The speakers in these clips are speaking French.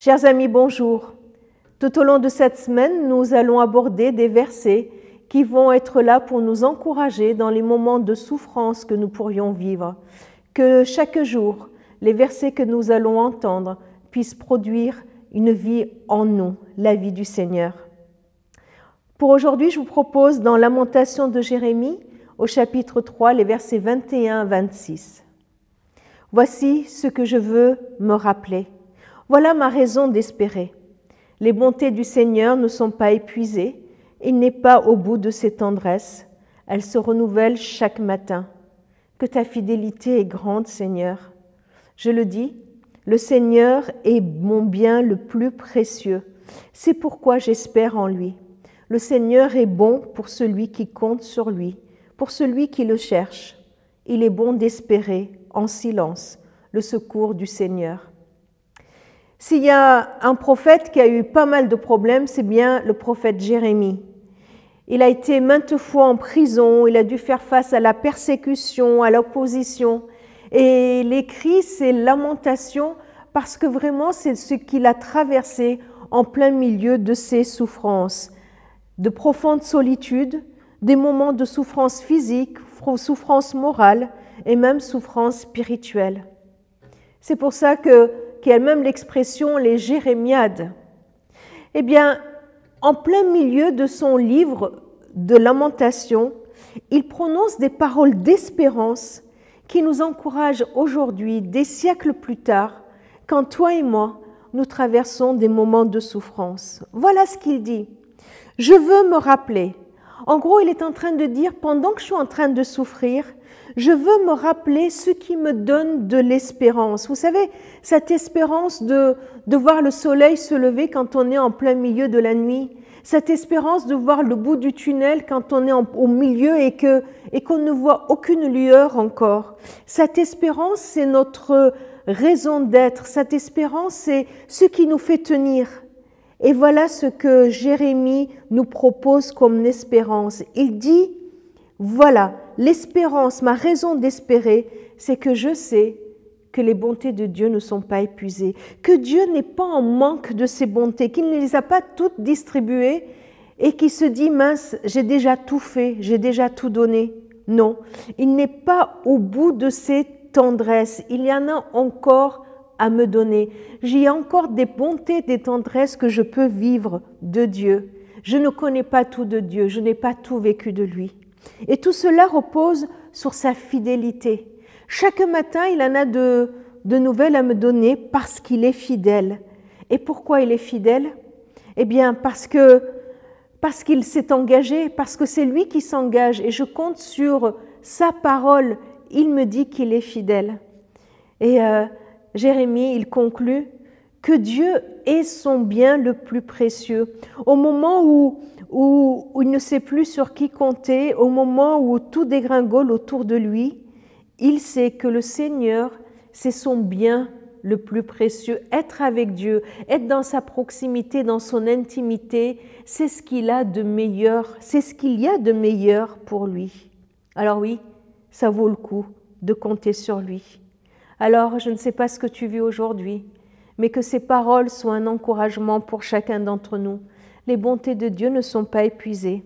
Chers amis, bonjour. Tout au long de cette semaine, nous allons aborder des versets qui vont être là pour nous encourager dans les moments de souffrance que nous pourrions vivre. Que chaque jour, les versets que nous allons entendre puissent produire une vie en nous, la vie du Seigneur. Pour aujourd'hui, je vous propose dans Lamentation de Jérémie, au chapitre 3, les versets 21 à 26. Voici ce que je veux me rappeler. Voilà ma raison d'espérer. Les bontés du Seigneur ne sont pas épuisées, il n'est pas au bout de ses tendresses, elles se renouvellent chaque matin. Que ta fidélité est grande, Seigneur. Je le dis, le Seigneur est mon bien le plus précieux. C'est pourquoi j'espère en lui. Le Seigneur est bon pour celui qui compte sur lui, pour celui qui le cherche. Il est bon d'espérer en silence le secours du Seigneur. S'il y a un prophète qui a eu pas mal de problèmes, c'est bien le prophète Jérémie. Il a été maintes fois en prison, il a dû faire face à la persécution, à l'opposition. Et il écrit ses lamentations parce que vraiment c'est ce qu'il a traversé en plein milieu de ses souffrances. De profonde solitude, des moments de souffrance physique, souffrance morale et même souffrance spirituelle. C'est pour ça qu'il y a même l'expression les jérémiades. Eh bien, en plein milieu de son livre de lamentation, il prononce des paroles d'espérance qui nous encouragent aujourd'hui, des siècles plus tard, quand toi et moi, nous traversons des moments de souffrance. Voilà ce qu'il dit. Je veux me rappeler. En gros, il est en train de dire, pendant que je suis en train de souffrir, je veux me rappeler ce qui me donne de l'espérance. Vous savez, cette espérance de voir le soleil se lever quand on est en plein milieu de la nuit, cette espérance de voir le bout du tunnel quand on est au milieu et qu'on ne voit aucune lueur encore. Cette espérance, c'est notre raison d'être. Cette espérance, c'est ce qui nous fait tenir. Et voilà ce que Jérémie nous propose comme espérance. Il dit, voilà, l'espérance, ma raison d'espérer, c'est que je sais que les bontés de Dieu ne sont pas épuisées, que Dieu n'est pas en manque de ses bontés, qu'il ne les a pas toutes distribuées et qu'il se dit, mince, j'ai déjà tout fait, j'ai déjà tout donné. Non, il n'est pas au bout de ses tendresses, il y en a encore à me donner. J'ai encore des bontés, des tendresses que je peux vivre de Dieu. Je ne connais pas tout de Dieu, je n'ai pas tout vécu de lui. Et tout cela repose sur sa fidélité. Chaque matin, il en a de nouvelles à me donner parce qu'il est fidèle. Et pourquoi il est fidèle? Eh bien, parce qu'il s'est engagé, parce que c'est lui qui s'engage et je compte sur sa parole. Il me dit qu'il est fidèle. Et Jérémie, il conclut que Dieu est son bien le plus précieux. Au moment où il ne sait plus sur qui compter, au moment où tout dégringole autour de lui, il sait que le Seigneur, c'est son bien le plus précieux. Être avec Dieu, être dans sa proximité, dans son intimité, c'est ce qu'il a de meilleur, c'est ce qu'il y a de meilleur pour lui. Alors oui, ça vaut le coup de compter sur lui. Alors, je ne sais pas ce que tu vis aujourd'hui, mais que ces paroles soient un encouragement pour chacun d'entre nous. Les bontés de Dieu ne sont pas épuisées.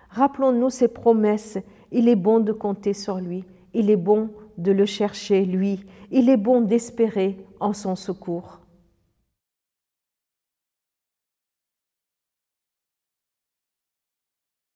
Rappelons-nous ses promesses. Il est bon de compter sur lui. Il est bon de le chercher, lui. Il est bon d'espérer en son secours.